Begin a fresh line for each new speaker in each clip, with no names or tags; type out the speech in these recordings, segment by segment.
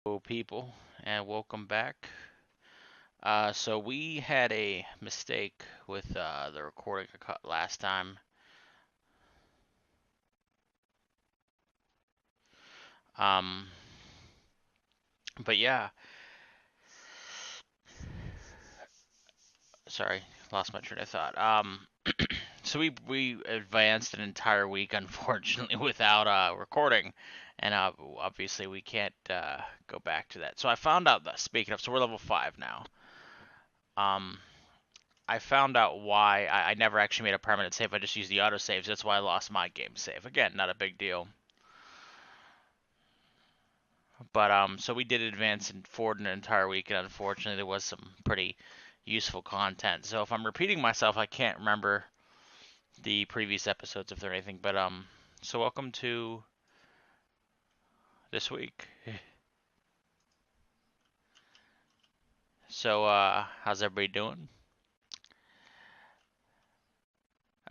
Hello, people, and welcome back. So we had a mistake with the recording I cut last time. Um, but yeah, sorry, lost my train of thought. So we advanced an entire week, unfortunately, without recording, and obviously we can't go back to that. So I found out that speaking of, so we're level 5 now. Um, I found out why I never actually made a permanent save. I just used the autosaves. That's why I lost my game save. Again, not a big deal. But so we did advance and forward an entire week, and unfortunately, there was some pretty useful content. So if I'm repeating myself, I can't remember the previous episodes if there anything. But so welcome to this week. So how's everybody doing?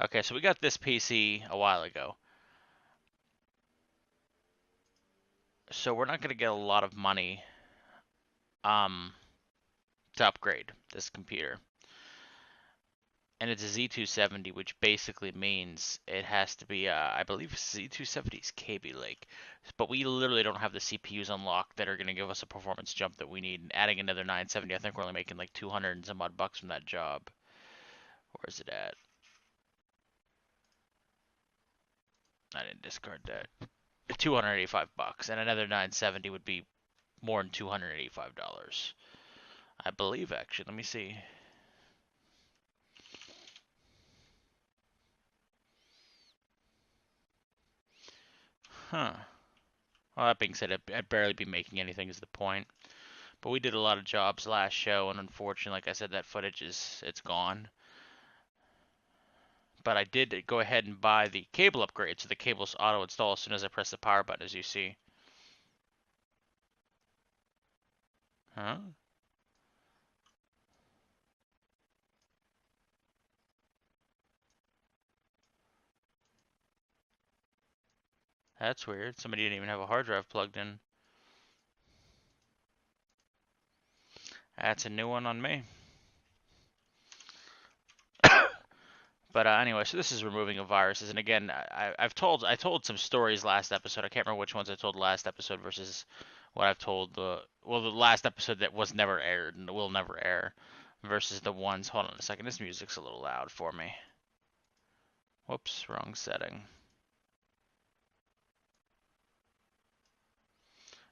Okay, so we got this PC a while ago. So we're not gonna get a lot of money um to upgrade this computer. And it's a Z270, which basically means it has to be, I believe Z270 is Kaby Lake, but we literally don't have the CPUs unlocked that are going to give us a performance jump that we need. And adding another 970, I think we're only making like 200 and some odd bucks from that job. Where is it at? I didn't discard that. 285 bucks, and another 970 would be more than $285. I believe actually. Let me see. Huh. Well, that being said, I'd barely be making anything is the point. But we did a lot of jobs last show, and unfortunately, like I said, that footage it's gone. But I did go ahead and buy the cable upgrade, so the cables auto install as soon as I press the power button, as you see. Huh? That's weird. Somebody didn't even have a hard drive plugged in. That's a new one on me. But anyway, so this is removing of viruses, and again, I told some stories last episode. I can't remember which ones I told last episode versus what I've told the last episode that was never aired and will never air versus the ones. Hold on a second, this music's a little loud for me. Whoops, wrong setting.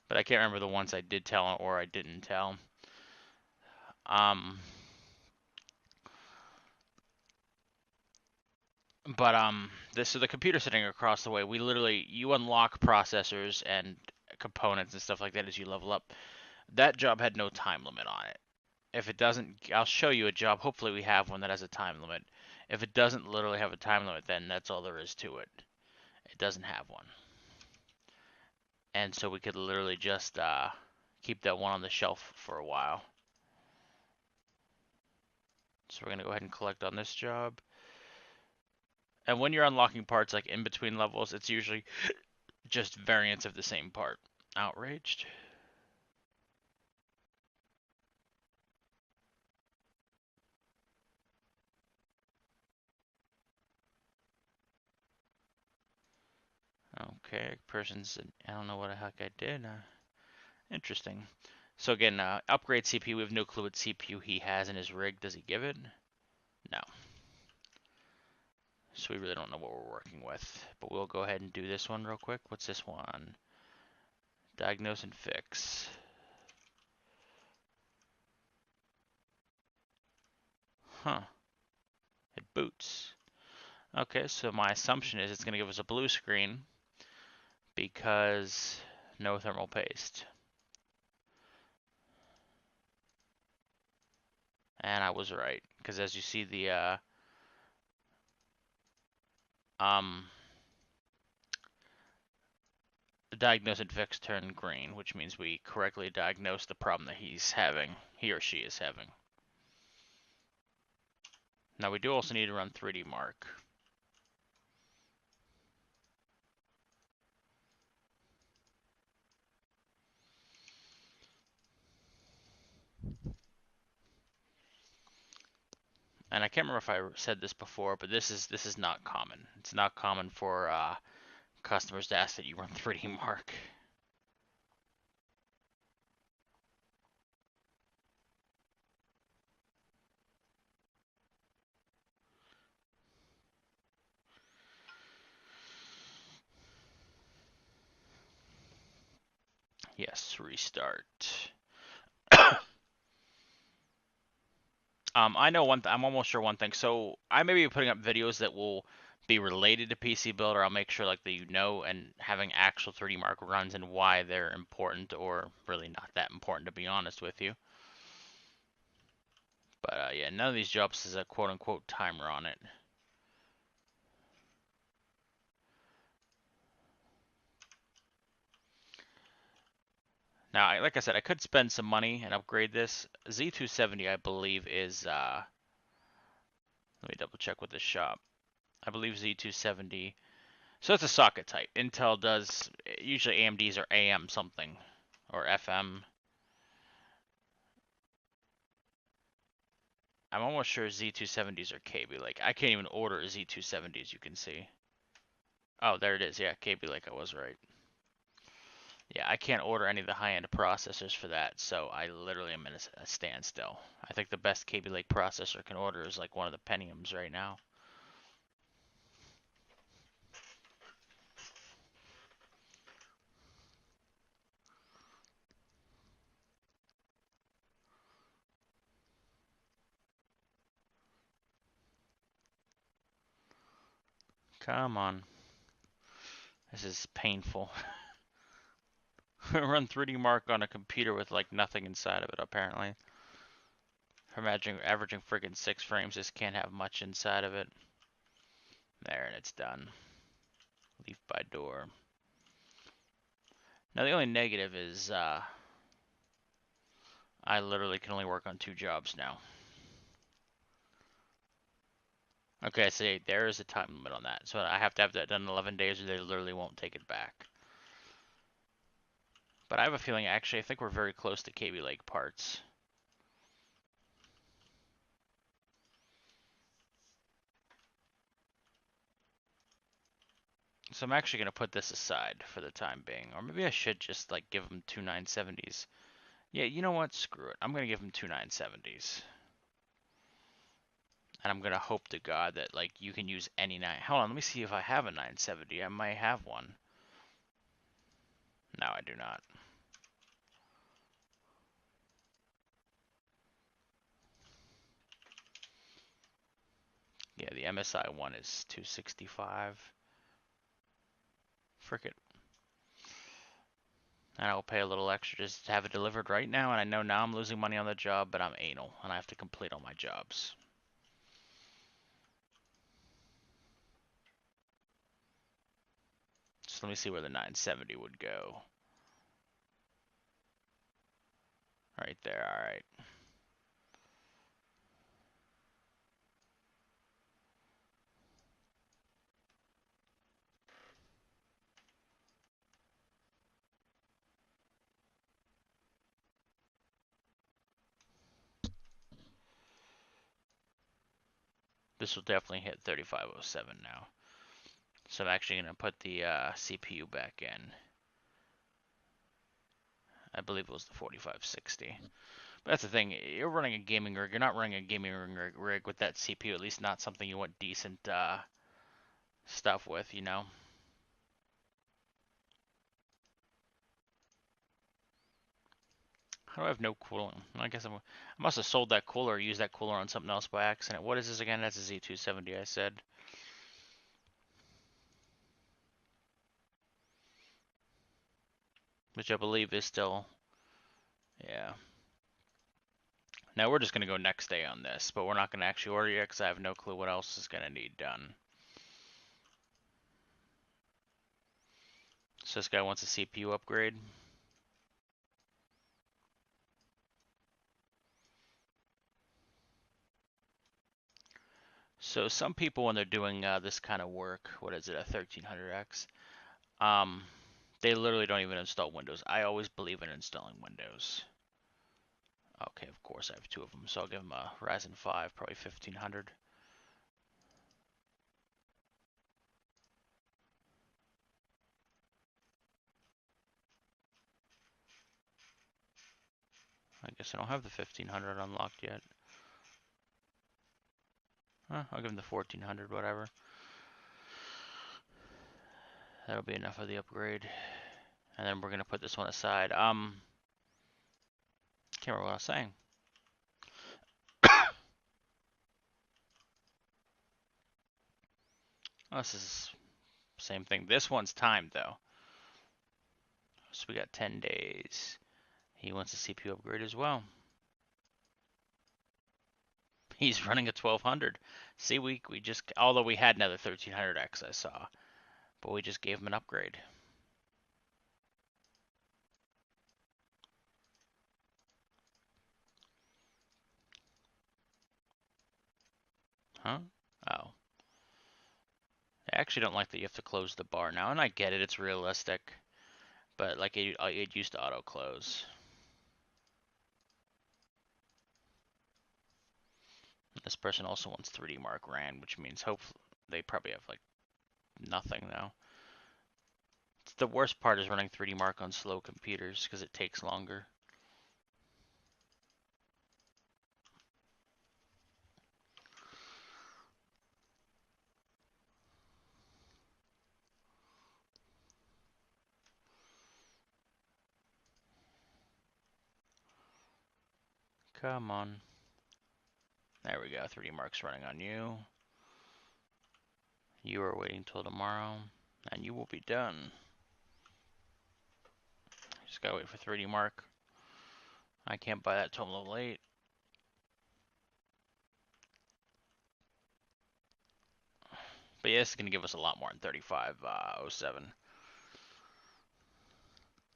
But I can't remember the ones I did tell or I didn't tell. Um, but this is the computer sitting across the way. We literally you unlock processors and components and stuff like that as you level up. That job had no time limit on it. If it doesn't, I'll show you a job. Hopefully, we have one that has a time limit. If it doesn't literally have a time limit, then that's all there is to it. It doesn't have one, and so we could literally just keep that one on the shelf for a while. So we're gonna go ahead and collect on this job. And when you're unlocking parts like in between levels, it's usually just variants of the same part. Outraged. Okay, person's. I don't know what the heck I did. Interesting. So again, upgrade CPU. We have no clue what CPU he has in his rig. Does he give it? No. So we really don't know what we're working with. But we'll go ahead and do this one real quick. What's this one? Diagnose and fix. Huh. It boots. Okay, so my assumption is it's going to give us a blue screen because no thermal paste. And I was right, because as you see um the diagnose and fix turned green, which means we correctly diagnosed the problem that he or she is having. Now we do also need to run 3D Mark. and I can't remember if I said this before, but this is not common. It's not common for customers to ask that you run 3D Mark. Yes, restart. I know one. I'm almost sure one thing. So I may be putting up videos that will be related to PC Builder. I'll make sure like that and having actual 3D Mark runs and why they're important, or really not that important to be honest with you. But yeah, none of these jobs has a quote unquote timer on it. Now, like I said, I could spend some money and upgrade this. Z270, I believe, is let me double check with the shop. I believe Z270. So it's a socket type. Intel does, usually AMDs are AM something or FM. I'm almost sure Z270s are Kaby Lake. I can't even order a Z270s, you can see. Oh, there it is. Yeah, Kaby Lake, I was right. Yeah, I can't order any of the high-end processors for that, so I literally am in a standstill. I think the best Kaby Lake processor can order is like one of the Pentiums right now. Come on. This is painful. Run 3D Mark on a computer with like nothing inside of it, apparently. Imagine averaging friggin' 6 frames, this can't have much inside of it. There, and it's done. Leaf by door. Now the only negative is I literally can only work on 2 jobs now. Okay, so there is a time limit on that. So I have to have that done in 11 days or they literally won't take it back. But I have a feeling, actually, I think we're very close to Kaby Lake parts. So I'm actually going to put this aside for the time being. Or maybe I should just, like, give them 2 970s. Yeah, you know what? Screw it. I'm going to give them 2 970s. And I'm going to hope to God that, like, you can use any 9... Hold on, let me see if I have a 970. I might have one. No, I do not. Yeah, the MSI one is 265. Frick it. And I'll pay a little extra just to have it delivered right now. And I know now I'm losing money on the job, but I'm anal. And I have to complete all my jobs. So let me see where the 970 would go. Right there, alright. This will definitely hit 3507 now. So I'm actually going to put the CPU back in. I believe it was the 4560. But that's the thing, you're running a gaming rig. You're not running a gaming rig with that CPU, at least not something you want decent stuff with, you know? How do I have no cooling? I guess I must have sold that cooler or used that cooler on something else by accident. What is this again? That's a Z270, I said. Which I believe is still... Yeah. Now we're just going to go next day on this, but we're not going to actually order yet because I have no clue what else is going to need done. So this guy wants a CPU upgrade. So some people, when they're doing this kind of work, what is it, a 1300X, they literally don't even install Windows. I always believe in installing Windows. Okay, of course I have two of them, so I'll give him a Ryzen 5, probably 1500. I guess I don't have the 1500 unlocked yet. I'll give him the 1400, whatever. That'll be enough of the upgrade. And then we're gonna put this one aside. Can't remember what I was saying. Oh, this is same thing. This one's timed though. So we got 10 days. He wants a CPU upgrade as well. He's running a 1200. See, we just, although we had another 1300X I saw, but we just gave him an upgrade. Huh? Oh. I actually don't like that you have to close the bar now, and I get it, it's realistic, but like it used to auto close. This person also wants 3D Mark ran, which means hopefully they probably have like nothing now. The worst part is running 3D Mark on slow computers because it takes longer. Come on. There we go, 3D Mark's running on you. You are waiting till tomorrow, and you will be done. Just gotta wait for 3D Mark. I can't buy that till I'm a little late. But yeah, this is gonna give us a lot more than 3507.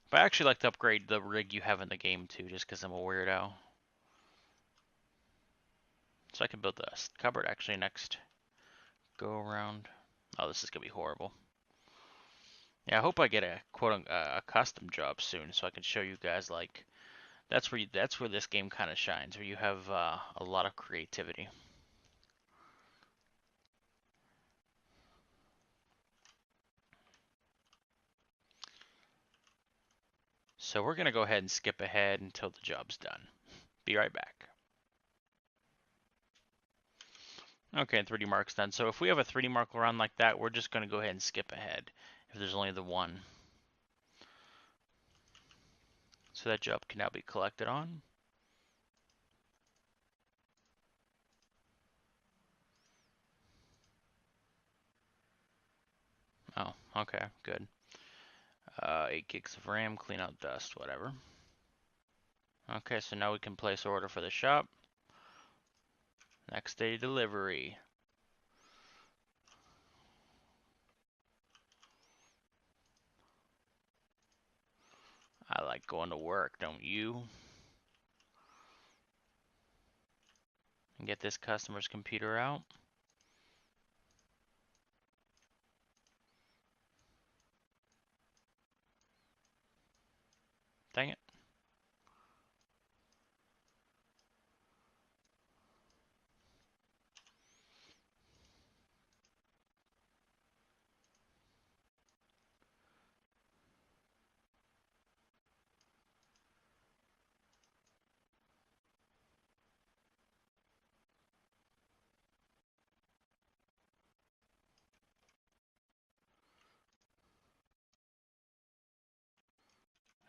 But I actually like to upgrade the rig you have in the game too, just because I'm a weirdo. So I can build the cupboard actually next go around. Oh, this is gonna be horrible. Yeah, I hope I get a a custom job soon, so I can show you guys like that's where this game kind of shines, where you have a lot of creativity. So we're gonna go ahead and skip ahead until the job's done. Be right back. Okay, 3D Mark's done. So if we have a 3D Mark run like that, we're just gonna go ahead and skip ahead if there's only the one. So that job can now be collected on. Oh, okay, good. 8 gigs of RAM, clean out dust, whatever. Okay, so now we can place order for the shop. Next day delivery. I like going to work, don't you? And get this customer's computer out. Dang it.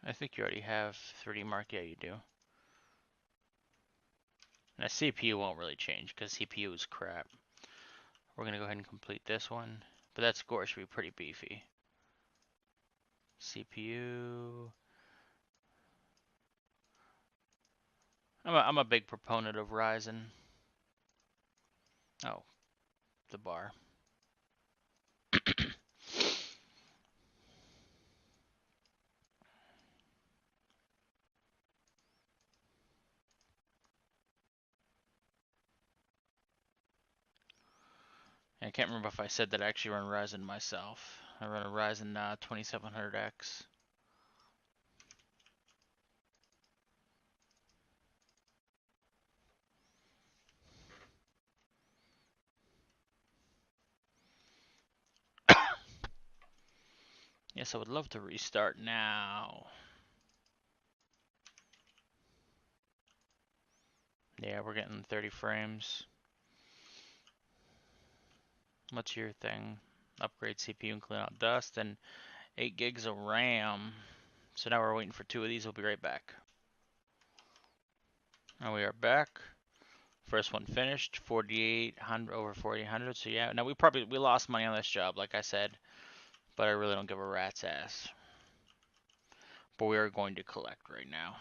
I think you already have 3D Mark. Yeah, you do. And a CPU won't really change because CPU is crap. We're going to go ahead and complete this one. But that score should be pretty beefy. CPU. I'm a big proponent of Ryzen. Oh, the bar. I can't remember if I said that I actually run Ryzen myself. I run a Ryzen 2700X. Yes, I would love to restart now. Yeah, we're getting 30 frames. What's your thing? Upgrade CPU and clean out dust and 8 gigs of RAM. So now we're waiting for 2 of these. We'll be right back. And we are back. First one finished, 4,800 over 4,800. So yeah, now we lost money on this job, like I said, but I really don't give a rat's ass. But we are going to collect right now.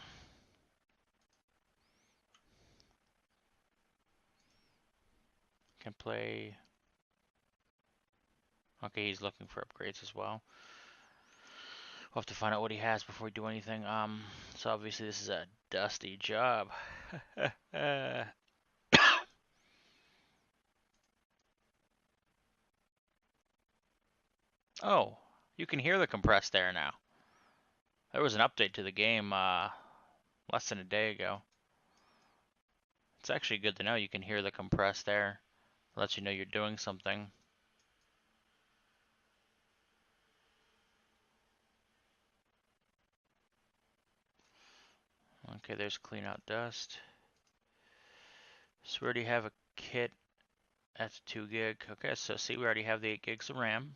Can play. Okay, he's looking for upgrades as well. We'll have to find out what he has before we do anything. So obviously this is a dusty job. Oh, you can hear the compressed air now. There was an update to the game less than a day ago. It's actually good to know you can hear the compressed air. It lets you know you're doing something. Okay, there's clean out dust. So we already have a kit at 2 gig. Okay, so see, we already have the 8 gigs of RAM.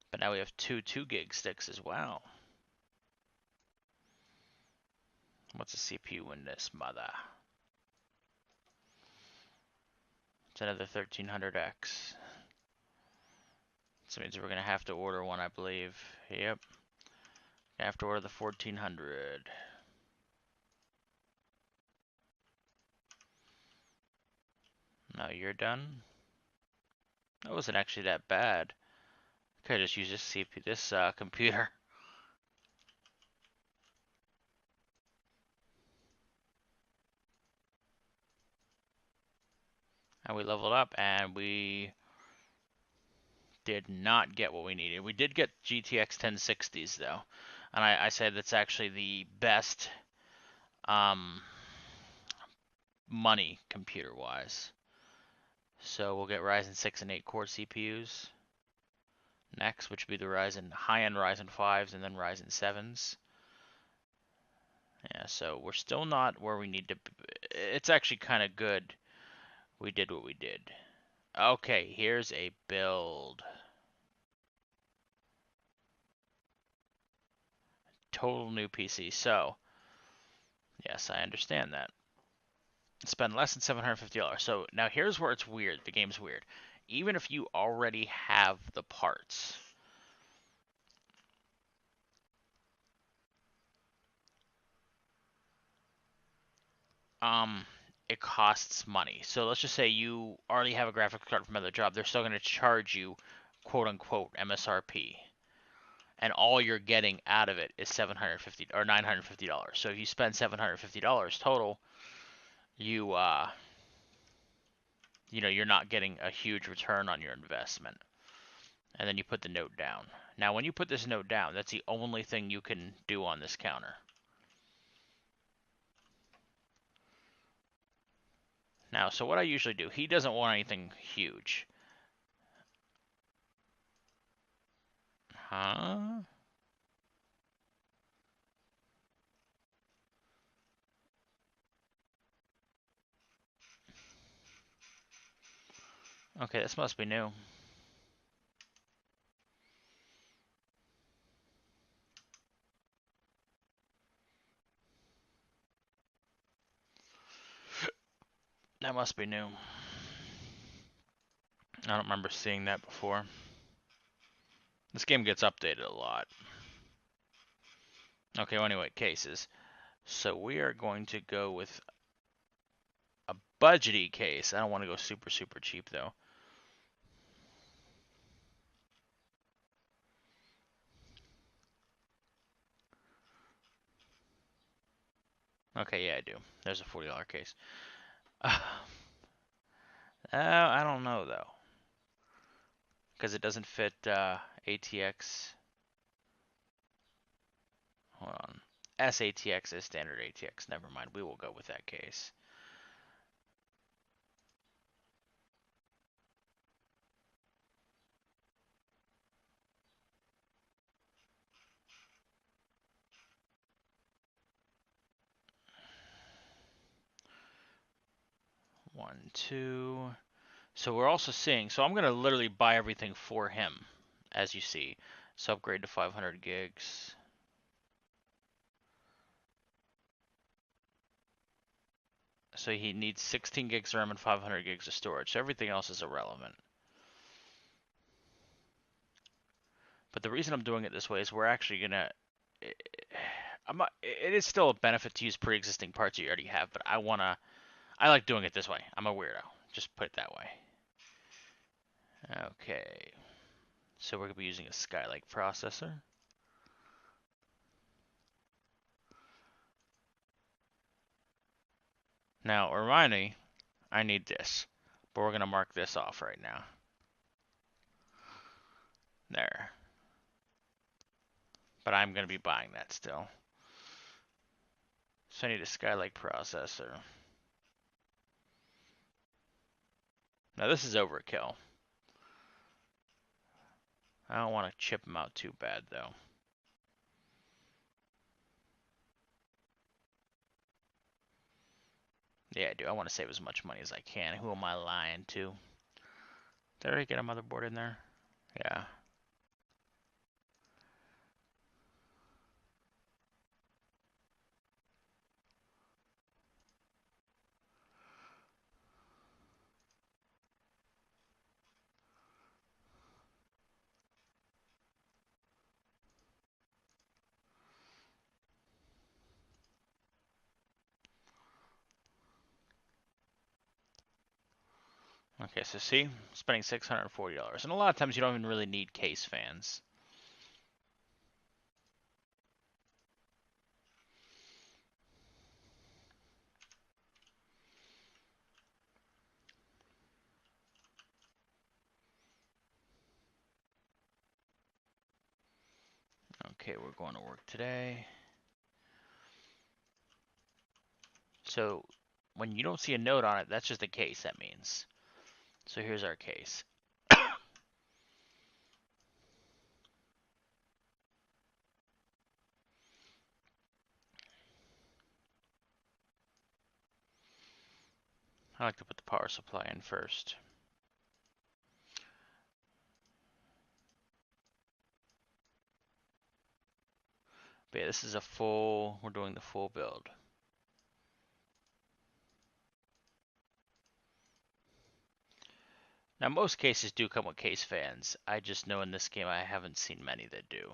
But now we have 2 gig sticks as well. What's a CPU in this mother? It's another 1300X. So it means we're going to have to order one, I believe. Yep. I have to order the 1400. Now you're done. That wasn't actually that bad. Could have just used this CPU, this computer. And we leveled up, and we did not get what we needed. We did get GTX 1060s though, and I said that's actually the best money computer-wise. So we'll get Ryzen 6 and 8 core CPUs next, which would be the high-end Ryzen 5s and then Ryzen 7s. Yeah, so we're still not where we need to be. It's actually kind of good we did what we did. Okay, here's a build. Total new PC. So, yes, I understand that. Spend less than $750. So now here's where it's weird. The game's weird. Even if you already have the parts, it costs money. So let's just say you already have a graphics card from another job. They're still going to charge you, quote unquote, MSRP. And all you're getting out of it is $750 or $950. So if you spend $750 total, you you're not getting a huge return on your investment. And then you put the note down. Now, when you put this note down, that's the only thing you can do on this counter. Now, so what I usually do, he doesn't want anything huge. Huh? Okay, this must be new. That must be new. I don't remember seeing that before. This game gets updated a lot. Okay, well, anyway, cases. So we are going to go with a budgety case. I don't want to go super, super cheap, though. Okay, yeah, I do. There's a $40 case. I don't know, though. Because it doesn't fit ATX. Hold on. SATX is standard ATX. Never mind. We will go with that case. 1, 2. So we're also seeing, so I'm going to literally buy everything for him, as you see. So upgrade to 500 gigs. So he needs 16 gigs RAM and 500 gigs of storage. So everything else is irrelevant. But the reason I'm doing it this way is we're actually going to... it is still a benefit to use pre-existing parts you already have, but I like doing it this way. I'm a weirdo. Just put it that way. Okay. So we're going to be using a Skylake processor. Now, remind me, I need this. But we're going to mark this off right now. There. But I'm going to be buying that still. So I need a Skylake processor. Now this is overkill. I don't want to chip them out too bad though. Yeah, I do. I want to save as much money as I can. Who am I lying to? Did I already get a motherboard in there? Yeah. Okay, so see, spending $640. And a lot of times you don't even really need case fans. Okay, we're going to work today. So when you don't see a note on it, that's just a case, that means. So here's our case. I like to put the power supply in first. But yeah, this is we're doing the full build. Now most cases do come with case fans. I just know in this game I haven't seen many that do.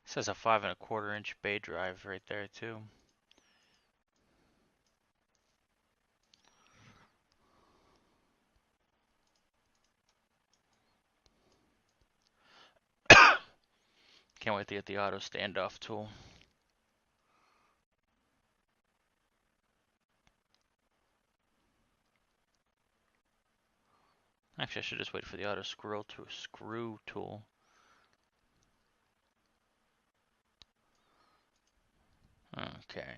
This has a 5¼ inch bay drive right there too. Can't wait to get the auto standoff tool. Actually, I should just wait for the auto screw tool. Okay.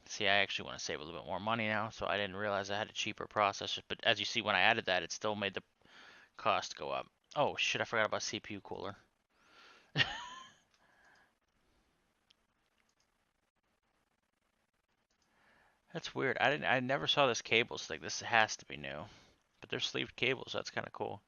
See, I actually want to save a little bit more money now, so I didn't realize I had a cheaper processor. But as you see, when I added that, it still made the cost go up. Oh shit, I forgot about CPU cooler. That's weird. I never saw this cables thing. This has to be new. But they're sleeved cables. That's kind of cool.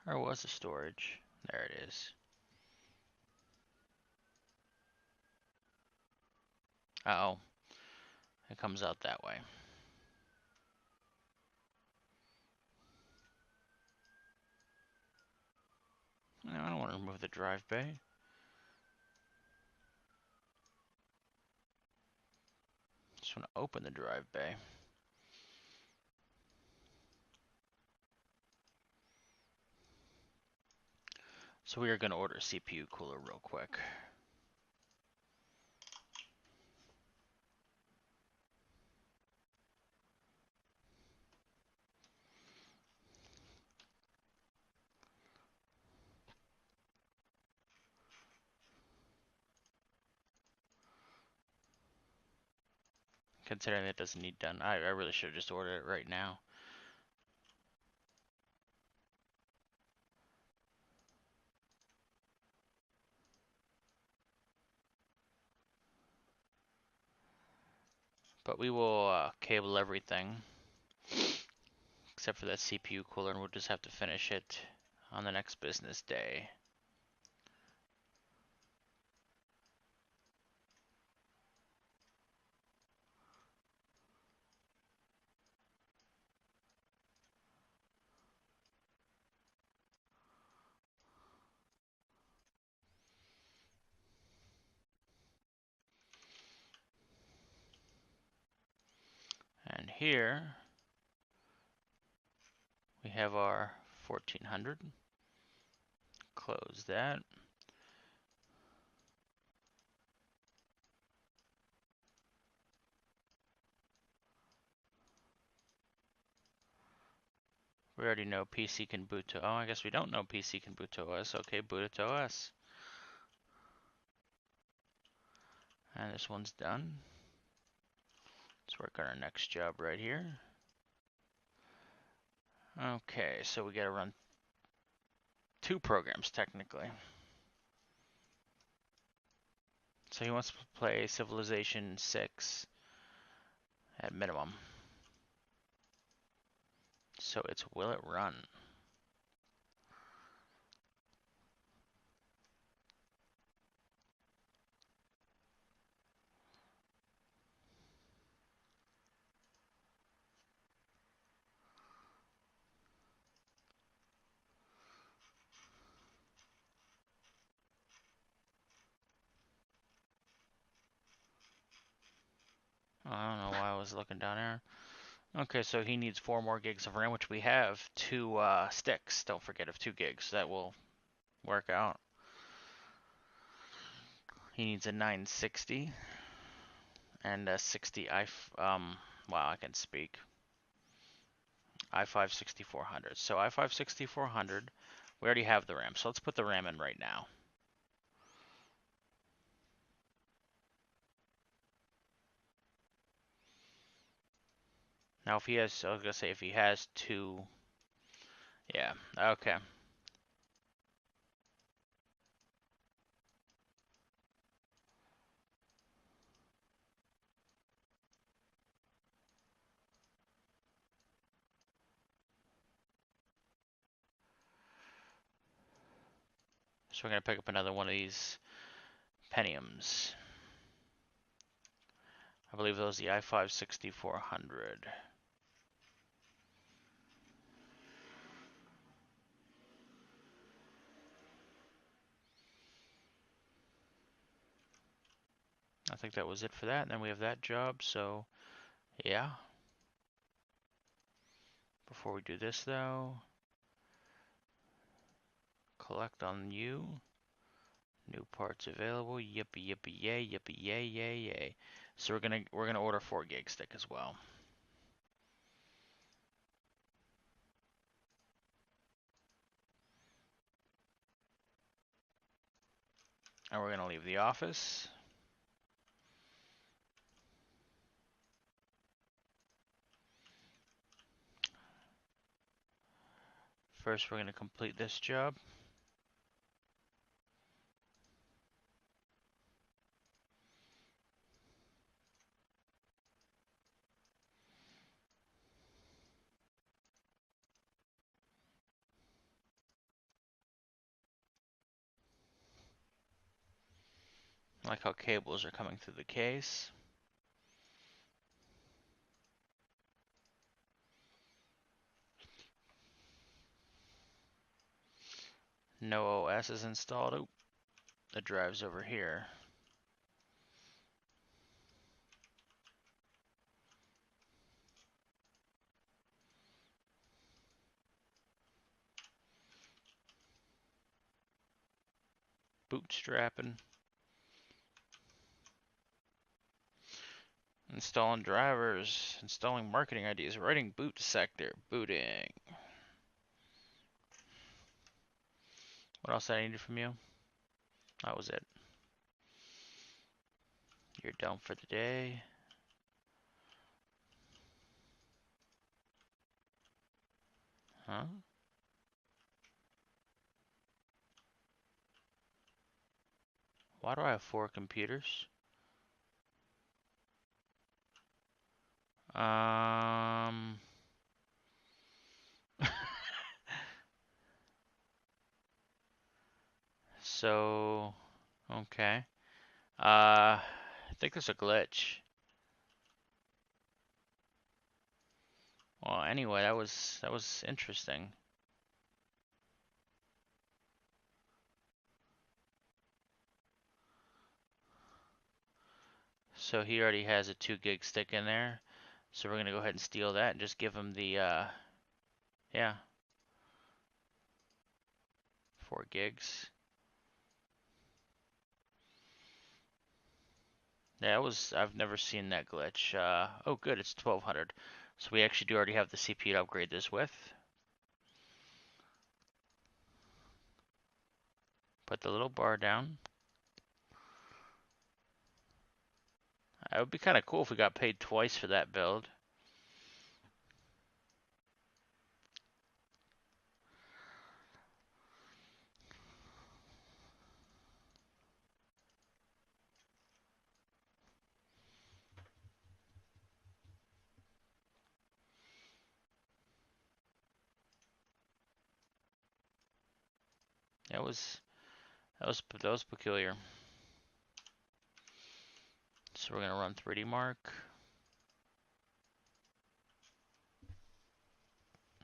Or was the storage? There it is. Uh-oh. It comes out that way. No, I don't want to remove the drive bay. Just want to open the drive bay. So we are going to order a CPU cooler real quick. Considering it doesn't need done, I really should have just ordered it right now. But we will cable everything except for that CPU cooler, and we'll just have to finish it on the next business day. And here we have our 1400. Close that. We already know PC can boot to, oh, I guess we don't know PC can boot to OS. Okay, boot it to OS. And this one's done. Let's work on our next job right here. Okay, so we gotta run 2 programs technically. So he wants to play Civilization 6 at minimum. So it's will it run? I don't know why I was looking down there. Okay, so he needs 4 more gigs of RAM, which we have 2 sticks. Don't forget of 2 gigs. That will work out. He needs a 960 and a 60 wow, I can speak. i5 6400. So i5 6400, we already have the RAM. So let's put the RAM in right now. Now if he has, I was gonna say if he has 2, yeah, okay. So we're gonna pick up another one of these Pentiums. I believe those are the i5 6400. I think that was it for that. And then we have that job, so yeah. Before we do this though, collect on you. New parts available. Yippee yippee yay, yippee yay yay yay. So we're gonna order 4 gig stick as well. And we're gonna leave the office. First, we're gonna complete this job. I like how cables are coming through the case. No OS is installed. Oh, the drive's over here. Bootstrapping. Installing drivers. Installing marketing ideas. Writing boot sector. Booting. What else I needed from you? That was it. You're done for the day. Huh? Why do I have 4 computers? So, okay. I think there's a glitch. Well, anyway, that was interesting. So he already has a 2 gig stick in there. So we're gonna go ahead and steal that and just give him the yeah, 4 gigs. Yeah, I've never seen that glitch. Oh good, it's 1200. So we actually do already have the CPU to upgrade this with. Put the little bar down. It would be kind of cool if we got paid twice for that build. That was peculiar. So we're gonna run 3D Mark.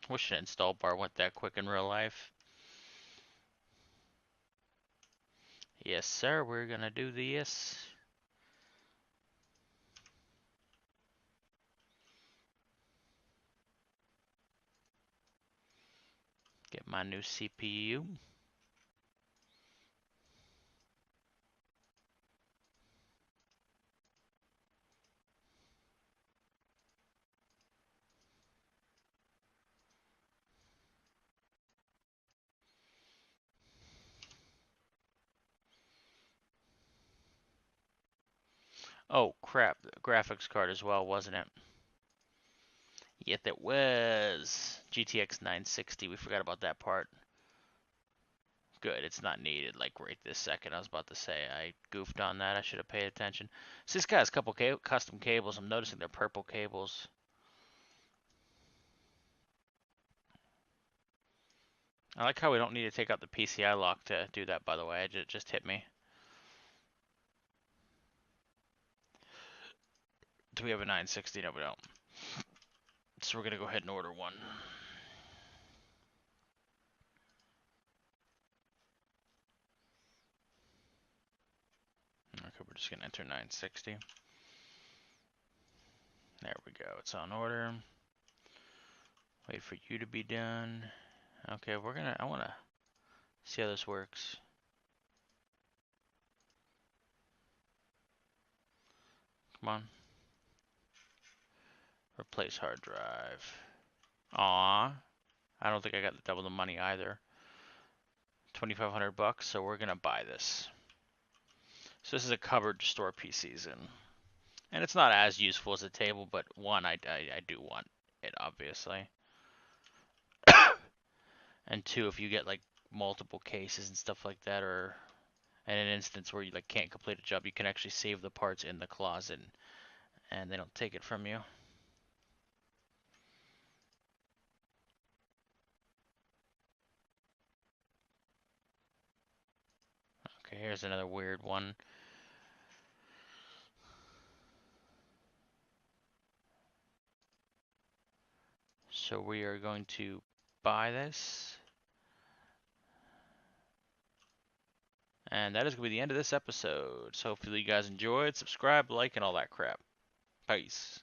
Wish an install bar went that quick in real life. Yes, sir. We're gonna do this. Get my new CPU. Oh crap, the graphics card as well, wasn't it? Yet it was. GTX 960, we forgot about that part. Good, it's not needed like right this second. I was about to say, I goofed on that. I should have paid attention. So this guy has a couple custom cables. I'm noticing they're purple cables. I like how we don't need to take out the PCI lock to do that, by the way. It just hit me. Do we have a 960? No, we don't. So we're going to go ahead and order one. Okay, we're just going to enter 960. There we go. It's on order. Wait for you to be done. Okay, I want to see how this works. Come on. Replace hard drive. Aw. I don't think I got double the money either. 2,500 bucks, so we're gonna buy this. So this is a cupboard to store PCs in. And it's not as useful as a table, but one, I do want it, obviously. And two, if you get like multiple cases and stuff like that, or in an instance where you like can't complete a job, you can actually save the parts in the closet and they don't take it from you. Okay, here's another weird one. So we are going to buy this. And that is going to be the end of this episode. So hopefully you guys enjoyed. Subscribe, like, and all that crap. Peace.